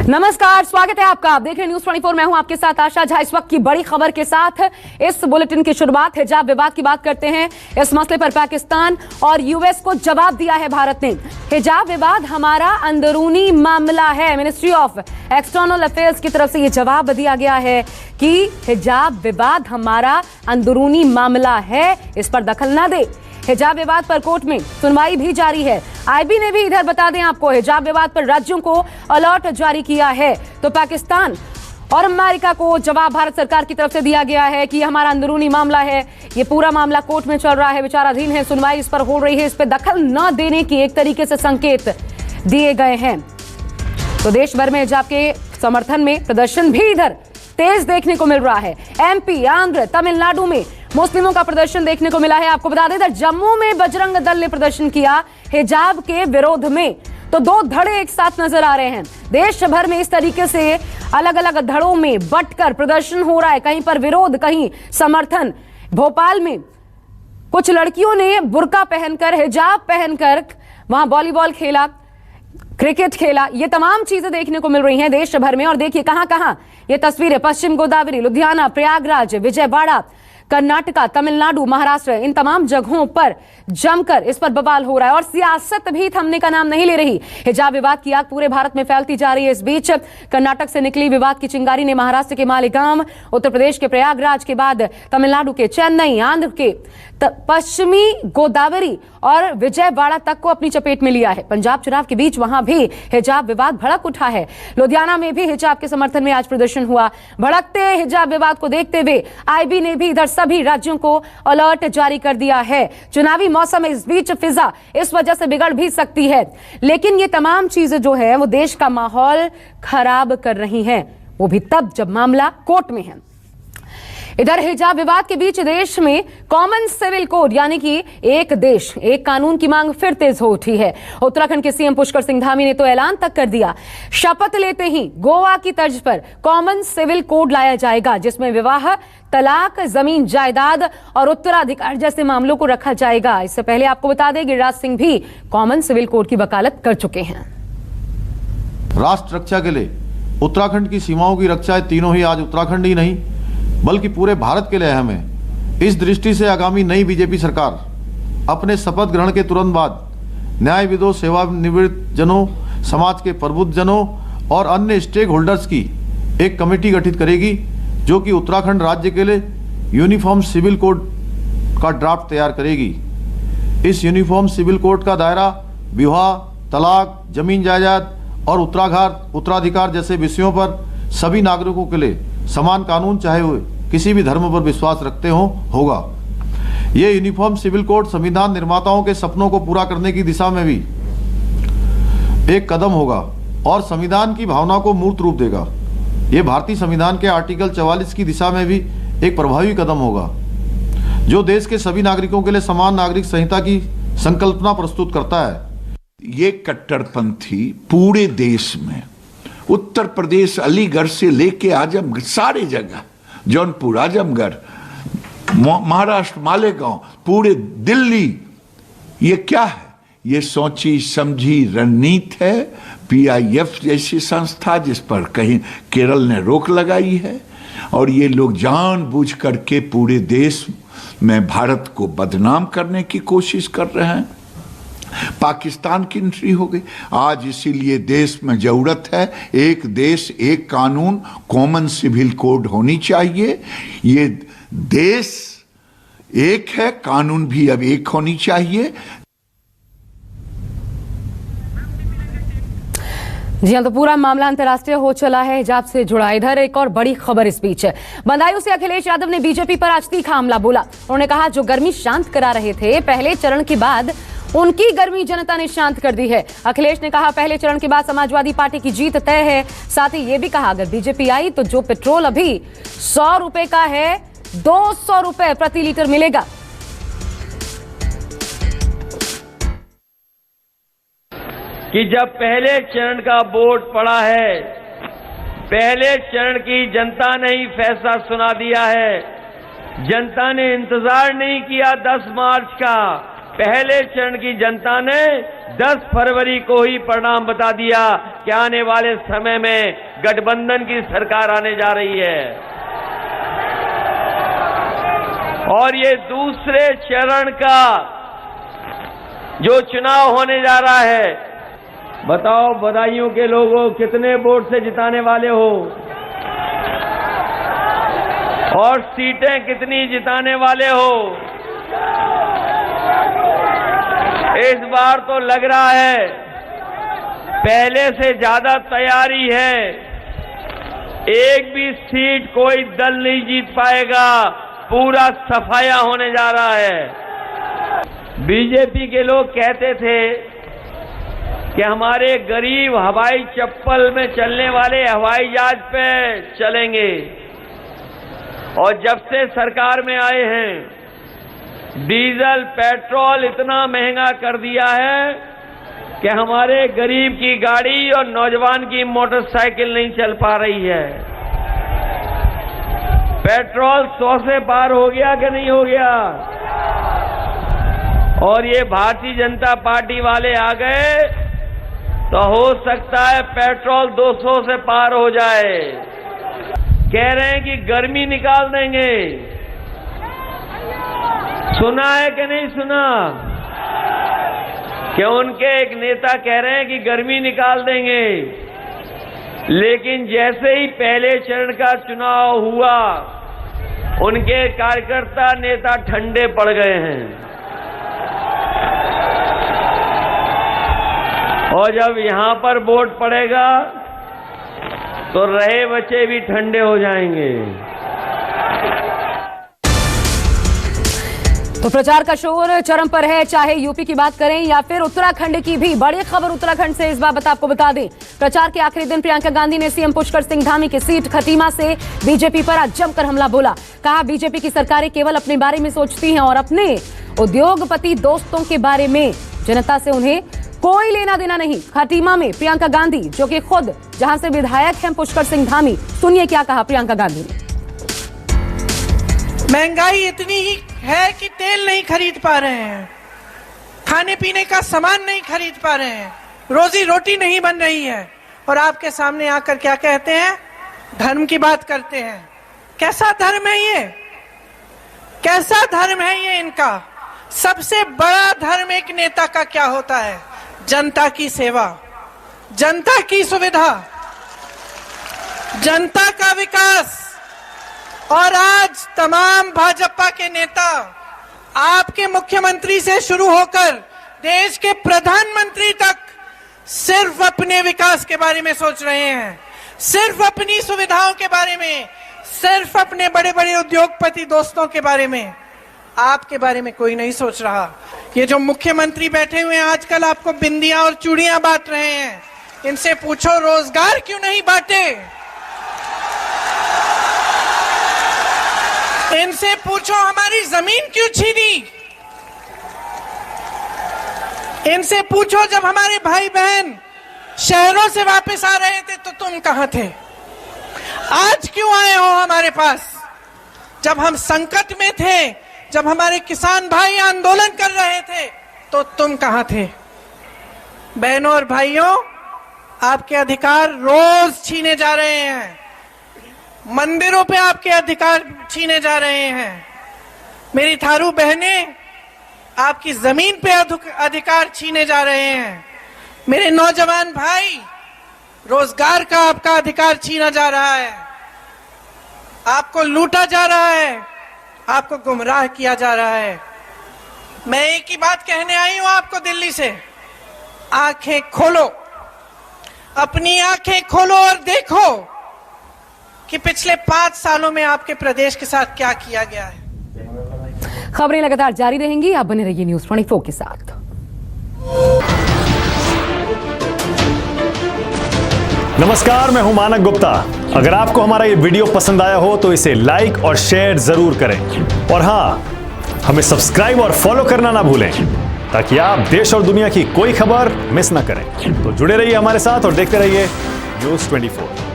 नमस्कार, स्वागत है आपका। आप देख रहे हैं न्यूज़ 24। मैं हूं आपके साथ आशा झा। इस वक्त की बड़ी खबर के साथ इस बुलेटिन की शुरुआत हिजाब विवाद की बात करते हैं। इस मसले पर पाकिस्तान और यूएस को जवाब दिया है भारत ने। हिजाब विवाद हमारा अंदरूनी मामला है। मिनिस्ट्री ऑफ एक्सटर्नल अफेयर्स की तरफ से यह जवाब दिया गया है कि हिजाब विवाद हमारा अंदरूनी मामला है, इस पर दखल ना दे। हिजाब विवाद पर कोर्ट में सुनवाई भी जारी है। आईबी ने भी इधर बता दें आपको, हिजाब विवाद पर राज्यों को अलर्ट जारी किया है। तो पाकिस्तान और अमेरिका को जवाब भारत सरकार की तरफ से दिया गया है कि हमारा अंदरूनी मामला है, ये पूरा मामला कोर्ट में चल रहा है, विचाराधीन है, सुनवाई इस पर हो रही है, इस पर दखल न देने की एक तरीके से संकेत दिए गए हैं। तो देश भर में हिजाब के समर्थन में प्रदर्शन भी इधर तेज देखने को मिल रहा है। एमपी, आंध्र, तमिलनाडु में मुस्लिमों का प्रदर्शन देखने को मिला है। आपको बता दें, इधर जम्मू में बजरंग दल ने प्रदर्शन किया हिजाब के विरोध में। तो दो धड़े एक साथ नजर आ रहे हैं। देश भर में इस तरीके से अलग अलग धड़ों में बंटकर प्रदर्शन हो रहा है, कहीं पर विरोध, कहीं समर्थन। भोपाल में कुछ लड़कियों ने बुर्का पहनकर, हिजाब पहनकर वहां वॉलीबॉल खेला, क्रिकेट खेला। ये तमाम चीजें देखने को मिल रही हैं देश भर में। और देखिए कहां कहां ये तस्वीरें, पश्चिम गोदावरी, लुधियाना, प्रयागराज, विजयवाड़ा, कर्नाटका, तमिलनाडु, महाराष्ट्र, इन तमाम जगहों पर जमकर इस पर बवाल हो रहा है। और सियासत भी थमने का नाम नहीं ले रही। हिजाब विवाद की आग पूरे भारत में फैलती जा रही है। इस बीच कर्नाटक से निकली विवाद की चिंगारी ने महाराष्ट्र के मालेगांव, उत्तर प्रदेश के प्रयागराज के बाद तमिलनाडु के चेन्नई, आंध्र के पश्चिमी गोदावरी और विजयवाड़ा तक को अपनी चपेट में लिया है। पंजाब चुनाव के बीच वहां भी हिजाब विवाद भड़क उठा है। लुधियाना में भी हिजाब के समर्थन में आज प्रदर्शन हुआ। भड़कते हिजाब विवाद को देखते हुए आईबी ने भी इधर सभी राज्यों को अलर्ट जारी कर दिया है। चुनावी मौसम में इस बीच फिजा इस वजह से बिगड़ भी सकती है, लेकिन ये तमाम चीजें जो है वो देश का माहौल खराब कर रही हैं, वो भी तब जब मामला कोर्ट में है। इधर हिजाब विवाद के बीच देश में कॉमन सिविल कोड यानी कि एक देश एक कानून की मांग फिर तेज हो उठी है। उत्तराखंड के सीएम पुष्कर सिंह धामी ने तो ऐलान तक कर दिया, शपथ लेते ही गोवा की तर्ज पर कॉमन सिविल कोड लाया जाएगा, जिसमें विवाह, तलाक, जमीन जायदाद और उत्तराधिकार जैसे मामलों को रखा जाएगा। इससे पहले आपको बता दें, गिरिराज सिंह भी कॉमन सिविल कोड की वकालत कर चुके हैं। राष्ट्र रक्षा के लिए उत्तराखंड की सीमाओं की रक्षा तीनों ही आज उत्तराखंड ही नहीं बल्कि पूरे भारत के लिए अहम है। इस दृष्टि से आगामी नई बीजेपी सरकार अपने शपथ ग्रहण के तुरंत बाद न्यायविदों, सेवानिवृत्त जनों, समाज के प्रबुद्ध जनों और अन्य स्टेक होल्डर्स की एक कमेटी गठित करेगी, जो कि उत्तराखंड राज्य के लिए यूनिफॉर्म सिविल कोड का ड्राफ्ट तैयार करेगी। इस यूनिफॉर्म सिविल कोड का दायरा विवाह, तलाक, जमीन जायदाद और उत्तराधिकार जैसे विषयों पर सभी नागरिकों के लिए समान कानून, चाहे वे किसी भी धर्म पर विश्वास रखते हों, होगा। ये यूनिफॉर्म सिविल कोड संविधान निर्माताओं के सपनों को पूरा करने की दिशा में भी एक कदम होगा और संविधान की भावना को मूर्त रूप देगा। ये भारतीय संविधान के आर्टिकल 44 की दिशा में भी एक प्रभावी कदम होगा, जो देश के सभी नागरिकों के लिए समान नागरिक संहिता की संकल्पना प्रस्तुत करता है। ये कट्टरपंथी पूरे देश में, उत्तर प्रदेश, अलीगढ़ से लेके आजमगढ़, सारे जगह, जौनपुर, आजमगढ़, महाराष्ट्र, मालेगांव, पूरे दिल्ली, ये क्या है? ये सोची समझी रणनीति है। पीआईएफ जैसी संस्था जिस पर कहीं केरल ने रोक लगाई है, और ये लोग जानबूझ करके पूरे देश में भारत को बदनाम करने की कोशिश कर रहे हैं। पाकिस्तान की एंट्री हो गई आज, इसीलिए देश में जरूरत है एक देश एक कानून, कॉमन सिविल कोड होनी चाहिए। ये देश एक है, कानून भी अब एक होनी चाहिए। जी हाँ, तो पूरा मामला अंतर्राष्ट्रीय हो चला है हिजाब से जुड़ा। इधर एक और बड़ी खबर इस बीच है। बदायूं से अखिलेश यादव ने बीजेपी पर आज तीखा हमला बोला। उन्होंने कहा, जो गर्मी शांत करा रहे थे पहले चरण के बाद, उनकी गर्मी जनता ने शांत कर दी है। अखिलेश ने कहा, पहले चरण के बाद समाजवादी पार्टी की जीत तय है। साथ ही ये भी कहा, अगर बीजेपी आई तो जो पेट्रोल अभी 100 रुपए का है, 200 रुपए प्रति लीटर मिलेगा। कि जब पहले चरण का वोट पड़ा है, पहले चरण की जनता ने ही फैसला सुना दिया है। जनता ने इंतजार नहीं किया 10 मार्च का, पहले चरण की जनता ने 10 फरवरी को ही परिणाम बता दिया कि आने वाले समय में गठबंधन की सरकार आने जा रही है। और ये दूसरे चरण का जो चुनाव होने जा रहा है, बताओ बदायूं के लोगों कितने वोट से जिताने वाले हो और सीटें कितनी जिताने वाले हो। इस बार तो लग रहा है पहले से ज्यादा तैयारी है। एक भी सीट कोई दल नहीं जीत पाएगा, पूरा सफाया होने जा रहा है। बीजेपी के लोग कहते थे कि हमारे गरीब हवाई चप्पल में चलने वाले हवाई जहाज पे चलेंगे, और जब से सरकार में आए हैं डीजल पेट्रोल इतना महंगा कर दिया है कि हमारे गरीब की गाड़ी और नौजवान की मोटरसाइकिल नहीं चल पा रही है। पेट्रोल 100 से पार हो गया कि नहीं हो गया। और ये भारतीय जनता पार्टी वाले आ गए तो हो सकता है पेट्रोल 200 से पार हो जाए। कह रहे हैं कि गर्मी निकाल देंगे। सुना है कि नहीं सुना कि उनके एक नेता कह रहे हैं कि गर्मी निकाल देंगे, लेकिन जैसे ही पहले चरण का चुनाव हुआ उनके कार्यकर्ता नेता ठंडे पड़ गए हैं। और जब यहां पर वोट पड़ेगा तो रहे बच्चे भी ठंडे हो जाएंगे। तो प्रचार का शोर चरम पर है, चाहे यूपी की बात करें या फिर उत्तराखंड की भी। बड़ी खबर उत्तराखंड से इस बार आपको बता दें, प्रचार के आखिरी दिन प्रियंका गांधी ने सीएम पुष्कर सिंह धामी की सीट खटीमा से बीजेपी पर आज जमकर हमला बोला। कहा बीजेपी की सरकारें केवल अपने बारे में सोचती हैं और अपने उद्योगपति दोस्तों के बारे में। जनता से उन्हें कोई लेना देना नहीं। खटीमा में प्रियंका गांधी, जो कि खुद जहां से विधायक हैं पुष्कर सिंह धामी, सुनिए क्या कहा प्रियंका गांधी ने। महंगाई इतनी ही है कि तेल नहीं खरीद पा रहे हैं, खाने पीने का सामान नहीं खरीद पा रहे हैं, रोजी रोटी नहीं बन रही है, और आपके सामने आकर क्या कहते हैं? धर्म की बात करते हैं। कैसा धर्म है ये? कैसा धर्म है ये इनका? सबसे बड़ा धर्म एक नेता का क्या होता है? जनता की सेवा, जनता की सुविधा, जनता का विकास। और आज तमाम भाजपा के नेता आपके मुख्यमंत्री से शुरू होकर देश के प्रधानमंत्री तक सिर्फ अपने विकास के बारे में सोच रहे हैं, सिर्फ अपनी सुविधाओं के बारे में, सिर्फ अपने बड़े बड़े उद्योगपति दोस्तों के बारे में। आपके बारे में कोई नहीं सोच रहा। ये जो मुख्यमंत्री बैठे हुए हैं आजकल आपको बिंदियां और चूड़ियां बांट रहे हैं, इनसे पूछो रोजगार क्यों नहीं बांटे? इनसे पूछो हमारी जमीन क्यों छीनी? इनसे पूछो जब हमारे भाई बहन शहरों से वापस आ रहे थे तो तुम कहां थे? आज क्यों आए हो हमारे पास? जब हम संकट में थे, जब हमारे किसान भाई आंदोलन कर रहे थे तो तुम कहां थे? बहनों और भाइयों, आपके अधिकार रोज छीने जा रहे हैं। मंदिरों पे आपके अधिकार छीने जा रहे हैं। मेरी थारू बहनें, आपकी जमीन पे अधिकार छीने जा रहे हैं। मेरे नौजवान भाई, रोजगार का आपका अधिकार छीना जा रहा है, आपको लूटा जा रहा है, आपको गुमराह किया जा रहा है। मैं एक ही बात कहने आई हूं आपको दिल्ली से, आंखें खोलो, अपनी आंखें खोलो और देखो कि पिछले 5 सालों में आपके प्रदेश के साथ क्या किया गया है। खबरें लगातार जारी रहेंगी, आप बने रहिए न्यूज़ 24 के साथ। नमस्कार, मैं हूं मानक गुप्ता। अगर आपको हमारा ये वीडियो पसंद आया हो तो इसे लाइक और शेयर जरूर करें, और हां, हमें सब्सक्राइब और फॉलो करना ना भूलें ताकि आप देश और दुनिया की कोई खबर मिस ना करें। तो जुड़े रहिए हमारे साथ और देखते रहिए न्यूज़ 24।